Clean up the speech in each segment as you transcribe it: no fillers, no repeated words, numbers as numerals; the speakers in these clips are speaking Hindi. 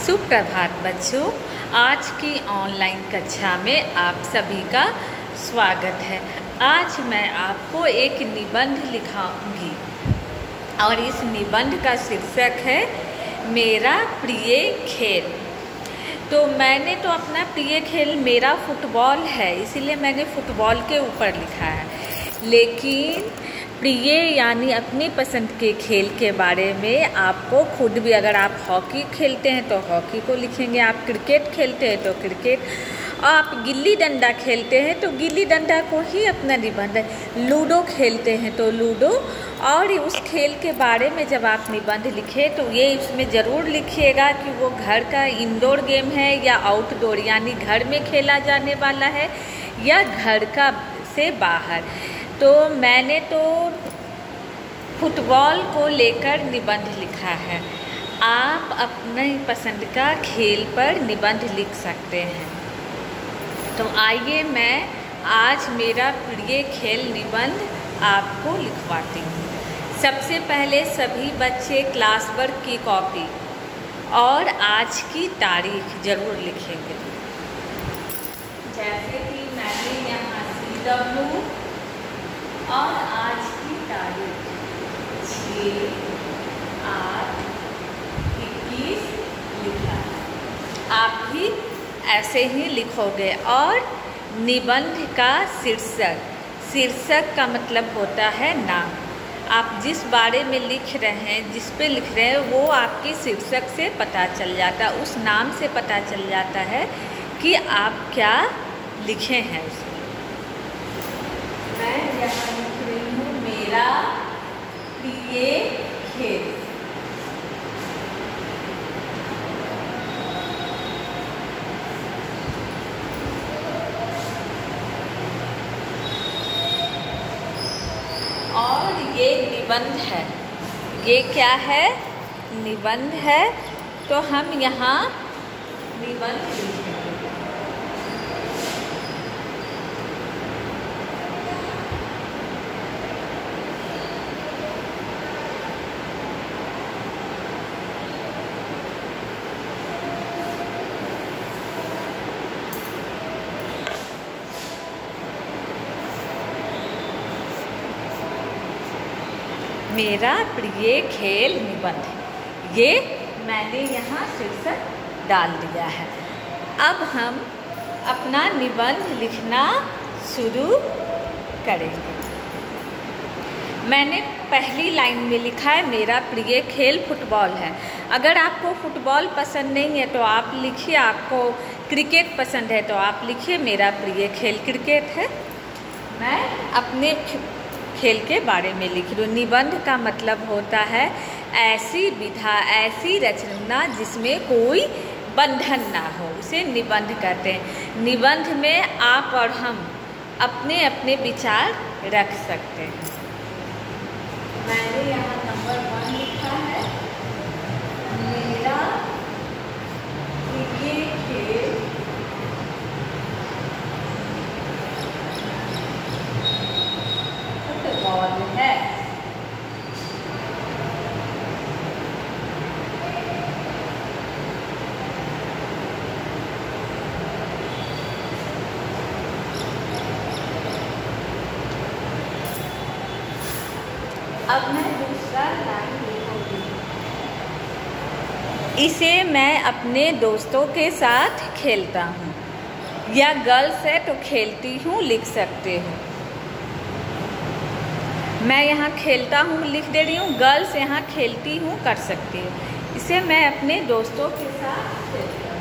सुप्रभात बच्चों, आज की ऑनलाइन कक्षा में आप सभी का स्वागत है। आज मैं आपको एक निबंध लिखाऊंगी और इस निबंध का शीर्षक है मेरा प्रिय खेल। तो मैंने तो अपना प्रिय खेल मेरा फुटबॉल है, इसीलिए मैंने फुटबॉल के ऊपर लिखा है। लेकिन प्रिय यानी अपनी पसंद के खेल के बारे में आपको खुद भी, अगर आप हॉकी खेलते हैं तो हॉकी को लिखेंगे, आप क्रिकेट खेलते हैं तो क्रिकेट, आप गिल्ली डंडा खेलते हैं तो गिल्ली डंडा को ही अपना निबंध है। लूडो खेलते हैं तो लूडो, और उस खेल के बारे में जब आप निबंध लिखें तो ये इसमें ज़रूर लिखिएगा कि वो घर का इंडोर गेम है या आउटडोर यानी घर में खेला जाने वाला है या घर का से बाहर। तो मैंने तो फुटबॉल को लेकर निबंध लिखा है। आप अपने पसंद का खेल पर निबंध लिख सकते हैं। तो आइए मैं आज मेरा प्रिय खेल निबंध आपको लिखवाती हूँ। सबसे पहले सभी बच्चे क्लास वर्क की कॉपी और आज की तारीख ज़रूर लिखेंगे। जैसे कि मैंने यहाँ CW और आज की तारीख 6/8/21 लिखा है। आप भी ऐसे ही लिखोगे। और निबंध का शीर्षक का मतलब होता है नाम। आप जिस बारे में लिख रहे हैं, जिस पे लिख रहे हैं, वो आपके शीर्षक से पता चल जाता है, उस नाम से पता चल जाता है कि आप क्या लिखे हैं उसमें। मैं यहाँ लिख रही हूँ मेरा प्रिय खेल। और ये निबंध है। ये क्या है? निबंध है। तो हम यहाँ निबंध लिखेंगे। मेरा प्रिय खेल निबंध, ये मैंने यहाँ शीर्षक डाल दिया है। अब हम अपना निबंध लिखना शुरू करेंगे। मैंने पहली लाइन में लिखा है मेरा प्रिय खेल फुटबॉल है। अगर आपको फुटबॉल पसंद नहीं है तो आप लिखिए, आपको क्रिकेट पसंद है तो आप लिखिए मेरा प्रिय खेल क्रिकेट है। मैं अपने खेल के बारे में लिख रही हूँ। निबंध का मतलब होता है ऐसी विधा, ऐसी रचना जिसमें कोई बंधन ना हो, उसे निबंध कहते हैं। निबंध में आप और हम अपने अपने विचार रख सकते हैं। मैंने यहाँ नंबर 1 लिखा है मेरा प्रिय खेल फुटबॉल है। अब मैं दूसरा लाइन लिखूंगी। इसे मैं अपने दोस्तों के साथ खेलता हूँ, या गर्ल्स है तो खेलती हूँ लिख सकते हो। मैं यहाँ खेलता हूँ लिख दे रही हूँ, गर्ल्स यहाँ खेलती हूँ कर सकती हूँ। इसे मैं अपने दोस्तों के साथ खेलता हूँ।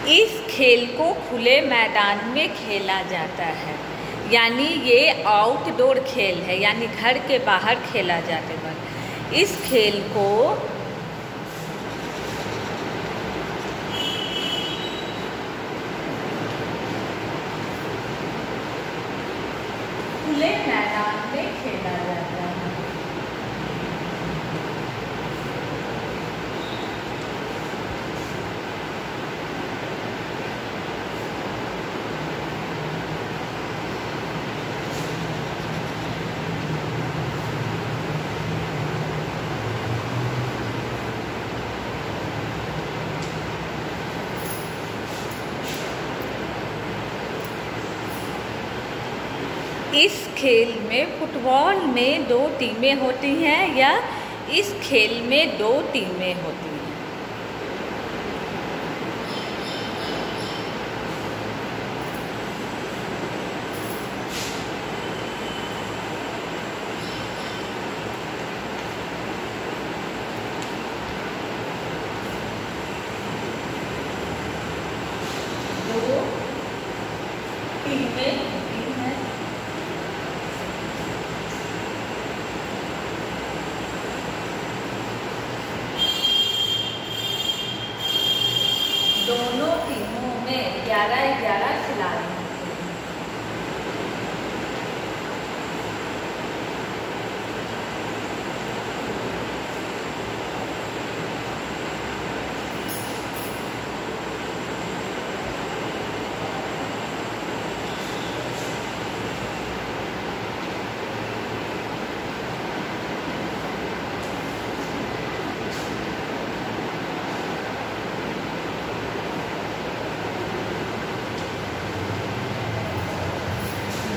इस खेल को खुले मैदान में खेला जाता है, यानी ये आउटडोर खेल है, यानी घर के बाहर खेला जाता है। इस खेल को खुले मैदान में खेला जाता है। इस खेल में फुटबॉल में 2 टीमें होती हैं, या इस खेल में 2 टीमें होती हैं। दो टीमें होती हैं। दोनों टीमों में 11-11 खिलाड़ी होते हैं।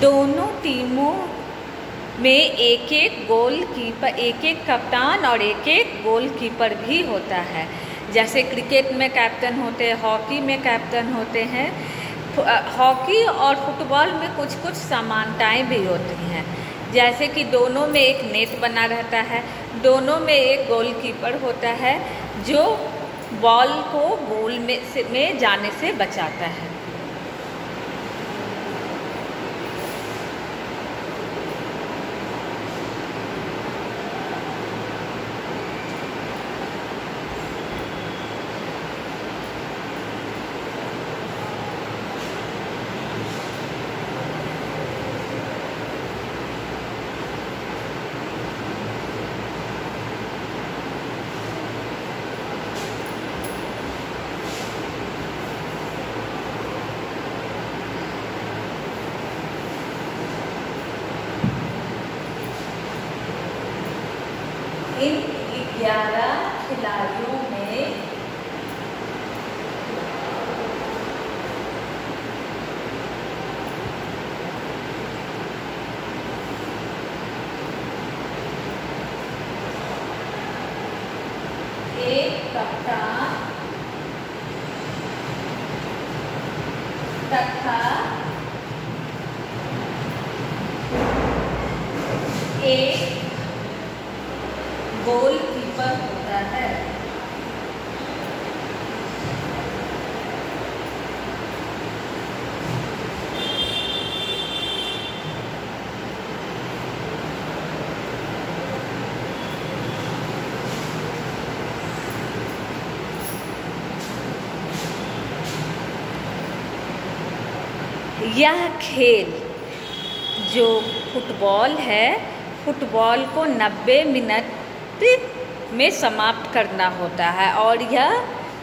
दोनों टीमों में एक-एक गोलकीपर, एक-एक कप्तान और एक-एक गोलकीपर भी होता है। जैसे क्रिकेट में कैप्टन होते हैं, हॉकी में कैप्टन होते हैं। हॉकी और फुटबॉल में कुछ समानताएं भी होती हैं, जैसे कि दोनों में एक नेट बना रहता है, दोनों में एक गोलकीपर होता है जो बॉल को गोल में जाने से बचाता है। इन 11 खिलाड़ियों में एक कप्तान तथा एक गोलकीपर होता है। यह खेल जो फुटबॉल है, फुटबॉल को 90 मिनट में समाप्त करना होता है और यह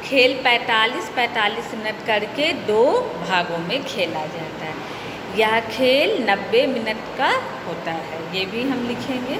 खेल 45-45 मिनट करके 2 भागों में खेला जाता है। यह खेल 90 मिनट का होता है, ये भी हम लिखेंगे।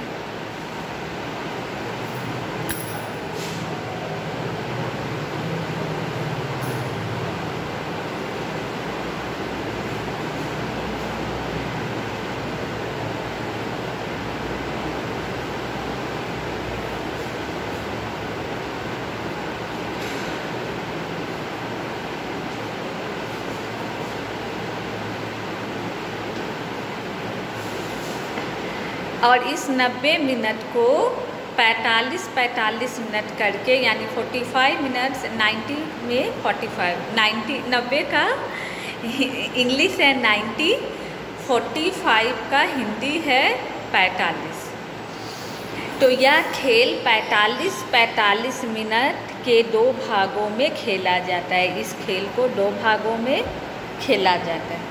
और इस 90 मिनट को 45 मिनट करके, यानी 45 मिनट्स 90 में 90 का इंग्लिश है 90, 45 का हिंदी है 45। तो यह खेल 45 मिनट के 2 भागों में खेला जाता है। इस खेल को 2 भागों में खेला जाता है।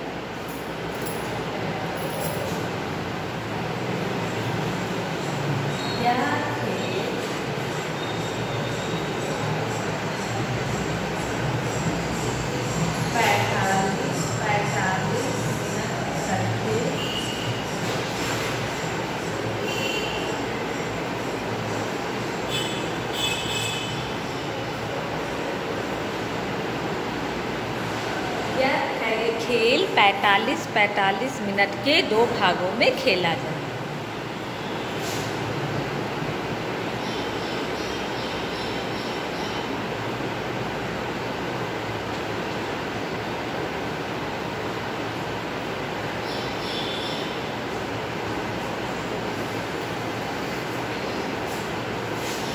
यह खेल 45 मिनट करके खेल 45 मिनट के 2 भागों में खेला जाता है।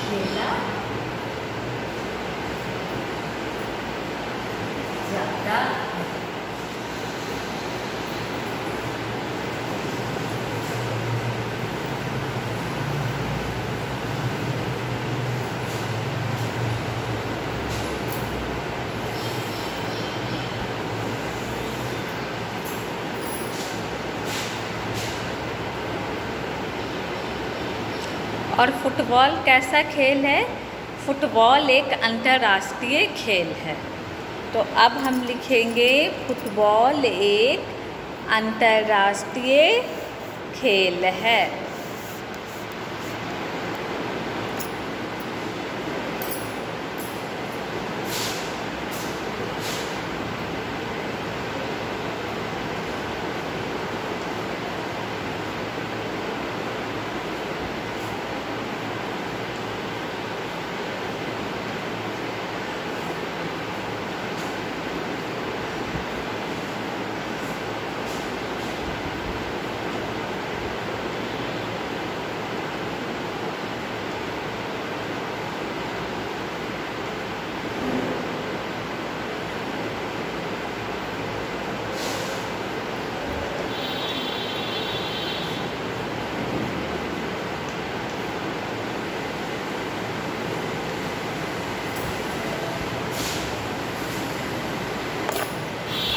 खेला जाता है। और फुटबॉल कैसा खेल है? फुटबॉल एक अंतर्राष्ट्रीय खेल है। तो अब हम लिखेंगे फुटबॉल एक अंतर्राष्ट्रीय खेल है।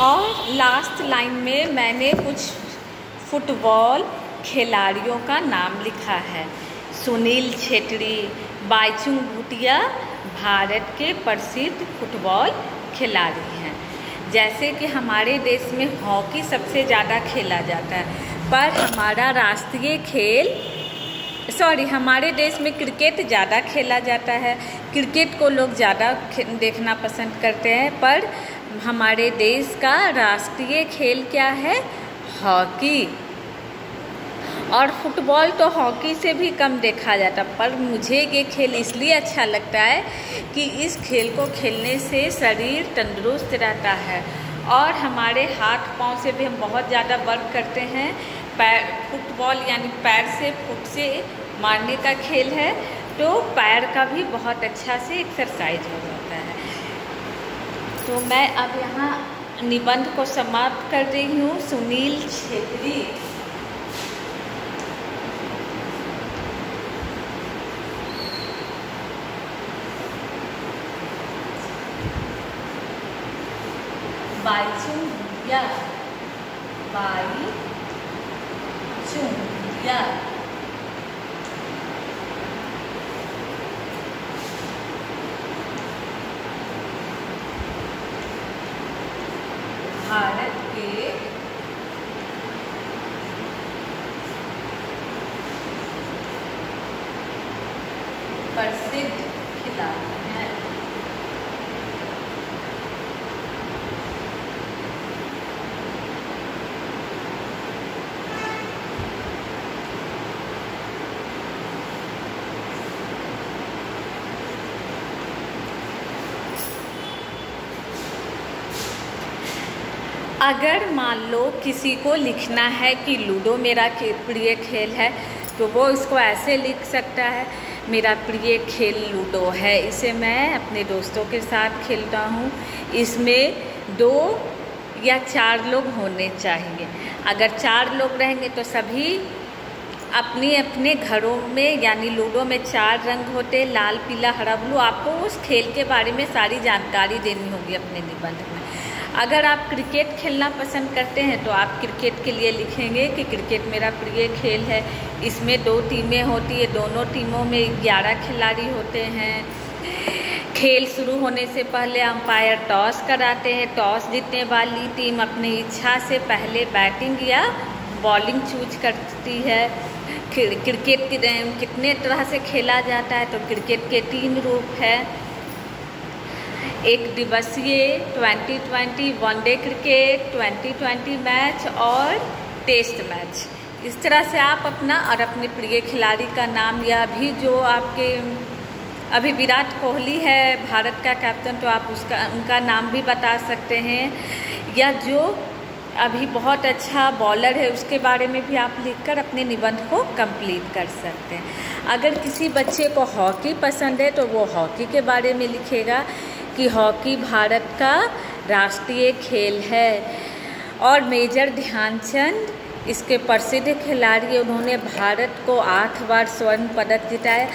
और लास्ट लाइन में मैंने कुछ फुटबॉल खिलाड़ियों का नाम लिखा है। सुनील छेत्री, बाईचुंग भूटिया भारत के प्रसिद्ध फुटबॉल खिलाड़ी हैं। जैसे कि हमारे देश में हॉकी सबसे ज़्यादा खेला जाता है, पर हमारा राष्ट्रीय खेल हमारे देश में क्रिकेट ज़्यादा खेला जाता है। क्रिकेट को लोग ज़्यादा देखना पसंद करते हैं, पर हमारे देश का राष्ट्रीय खेल क्या है? हॉकी। और फुटबॉल तो हॉकी से भी कम देखा जाता, पर मुझे ये खेल इसलिए अच्छा लगता है कि इस खेल को खेलने से शरीर तंदुरुस्त रहता है और हमारे हाथ पांव से भी हम बहुत ज़्यादा वर्क करते हैं। फुटबॉल यानी पैर से फुट से मारने का खेल है, तो पैर का भी बहुत अच्छा से एक्सरसाइज हो जाता है। तो मैं अब यहाँ निबंध को समाप्त कर रही हूँ। सुनील छेत्री बाईचुंग भूटिया भारत के प्रसिद्ध खिलाड़ी हैं। अगर मान लो किसी को लिखना है कि लूडो मेरा प्रिय खेल है, तो वो इसको ऐसे लिख सकता है। मेरा प्रिय खेल लूडो है। इसे मैं अपने दोस्तों के साथ खेलता हूँ। इसमें 2 या 4 लोग होने चाहिए। अगर 4 लोग रहेंगे तो सभी अपने अपने घरों में, यानी लूडो में 4 रंग होते, लाल, पीला, हरा, ब्लू। आपको उस खेल के बारे में सारी जानकारी देनी होगी अपने निबंध में। अगर आप क्रिकेट खेलना पसंद करते हैं तो आप क्रिकेट के लिए लिखेंगे कि क्रिकेट मेरा प्रिय खेल है। इसमें 2 टीमें होती है, दोनों टीमों में 11 खिलाड़ी होते हैं। खेल शुरू होने से पहले अंपायर टॉस कराते हैं। टॉस जीतने वाली टीम अपनी इच्छा से पहले बैटिंग या बॉलिंग चूज करती है। क्रिकेट कितने तरह से खेला जाता है, तो क्रिकेट के 3 रूप हैं। एक दिवसीय 2020 वनडे क्रिकेट, 2020 मैच और टेस्ट मैच। इस तरह से आप अपना और अपने प्रिय खिलाड़ी का नाम, या भी जो आपके अभी विराट कोहली है भारत का कैप्टन, तो आप उनका नाम भी बता सकते हैं। या जो अभी बहुत अच्छा बॉलर है उसके बारे में भी आप लिखकर अपने निबंध को कंप्लीट कर सकते हैं। अगर किसी बच्चे को हॉकी पसंद है तो वो हॉकी के बारे में लिखेगा कि हॉकी भारत का राष्ट्रीय खेल है और मेजर ध्यानचंद इसके प्रसिद्ध खिलाड़ी, उन्होंने भारत को 8 बार स्वर्ण पदक जिताया।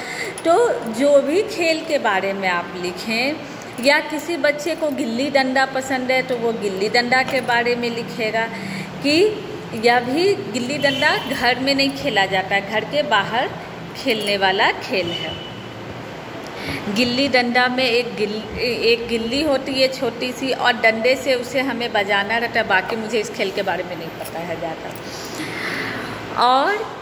तो जो भी खेल के बारे में आप लिखें, या किसी बच्चे को गिल्ली डंडा पसंद है तो वो गिल्ली डंडा के बारे में लिखेगा कि यह भी गिल्ली डंडा घर में नहीं खेला जाता है, घर के बाहर खेलने वाला खेल है। गिल्ली डंडा में एक गिल्ली होती है छोटी सी, और डंडे से उसे हमें बजाना रहता है। बाकी मुझे इस खेल के बारे में नहीं पता है ज़्यादा। और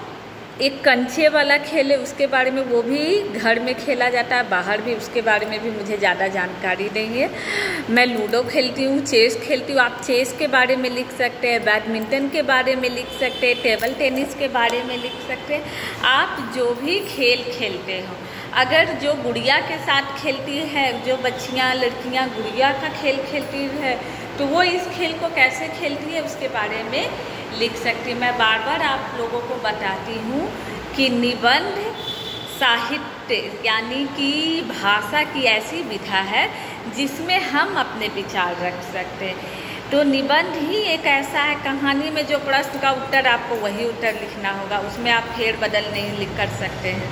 एक कंचे वाला खेल है, उसके बारे में, वो भी घर में खेला जाता है, बाहर भी। उसके बारे में भी मुझे ज़्यादा जानकारी नहीं है। मैं लूडो खेलती हूँ, चेस खेलती हूँ। आप चेस के बारे में लिख सकते हैं, बैडमिंटन के बारे में लिख सकते हैं, टेबल टेनिस के बारे में लिख सकते हैं। आप जो भी खेल खेलते हो, अगर जो गुड़िया के साथ खेलती है, जो बच्चियाँ लड़कियाँ गुड़िया का खेल खेलती है, तो वो इस खेल को कैसे खेलती है उसके बारे में लिख सकती है। मैं बार बार आप लोगों को बताती हूँ कि निबंध साहित्य यानी कि भाषा की ऐसी विधा है जिसमें हम अपने विचार रख सकते हैं। तो निबंध ही एक ऐसा है, कहानी में जो प्रश्न का उत्तर आपको वही उत्तर लिखना होगा, उसमें आप फेर बदल नहीं लिख कर सकते हैं।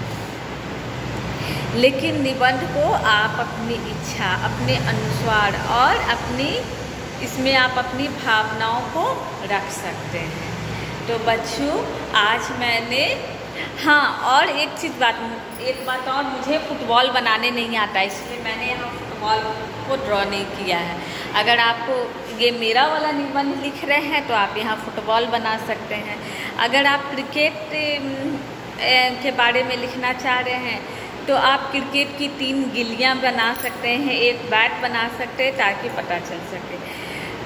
लेकिन निबंध को आप अपनी इच्छा, अपने अनुसार और इसमें आप अपनी भावनाओं को रख सकते हैं। तो बच्चों, आज मैंने और एक बात और, मुझे फुटबॉल बनाने नहीं आता, इसलिए मैंने यहाँ फुटबॉल को ड्रॉ नहीं किया है। अगर आपको ये मेरा वाला निबंध लिख रहे हैं तो आप यहाँ फुटबॉल बना सकते हैं। अगर आप क्रिकेट के बारे में लिखना चाह रहे हैं तो आप क्रिकेट की 3 गिल्लियाँ बना सकते हैं, एक बैट बना सकते हैं, ताकि पता चल सके।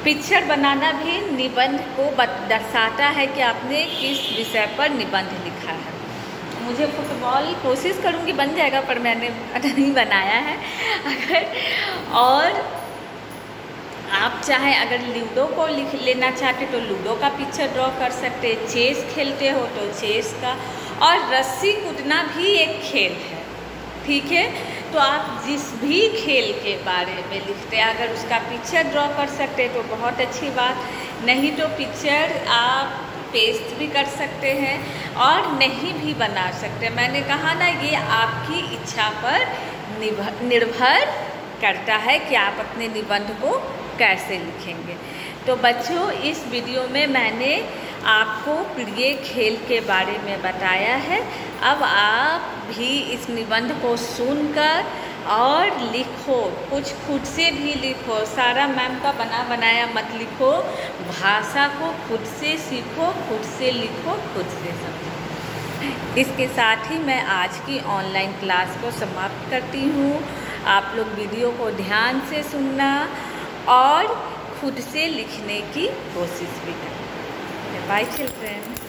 पिक्चर बनाना भी निबंध को दर्शाता है कि आपने किस विषय पर निबंध लिखा है। मुझे फुटबॉल कोशिश करूँगी बन जाएगा, पर मैंने नहीं बनाया है। और आप चाहे अगर लूडो को लिख लेना चाहते तो लूडो का पिक्चर ड्रॉ कर सकते हैं। चेस खेलते हो तो चेस का, और रस्सी कूदना भी एक खेल है, ठीक है। तो आप जिस भी खेल के बारे में लिखते हैं, अगर उसका पिक्चर ड्रॉ कर सकते हैं तो बहुत अच्छी बात। नहीं तो पिक्चर आप पेस्ट भी कर सकते हैं और नहीं भी बना सकते। मैंने कहा ना, ये आपकी इच्छा पर निर्भर करता है कि आप अपने निबंध को कैसे लिखेंगे। तो बच्चों, इस वीडियो में मैंने आपको प्रिय खेल के बारे में बताया है। अब आप भी इस निबंध को सुनकर और लिखो, कुछ खुद से भी लिखो। सारा मैम का बना बनाया मत लिखो, भाषा को खुद से सीखो, खुद से लिखो, खुद से समझो। इसके साथ ही मैं आज की ऑनलाइन क्लास को समाप्त करती हूँ। आप लोग वीडियो को ध्यान से सुनना और खुद से लिखने की कोशिश भी करें। Bye children.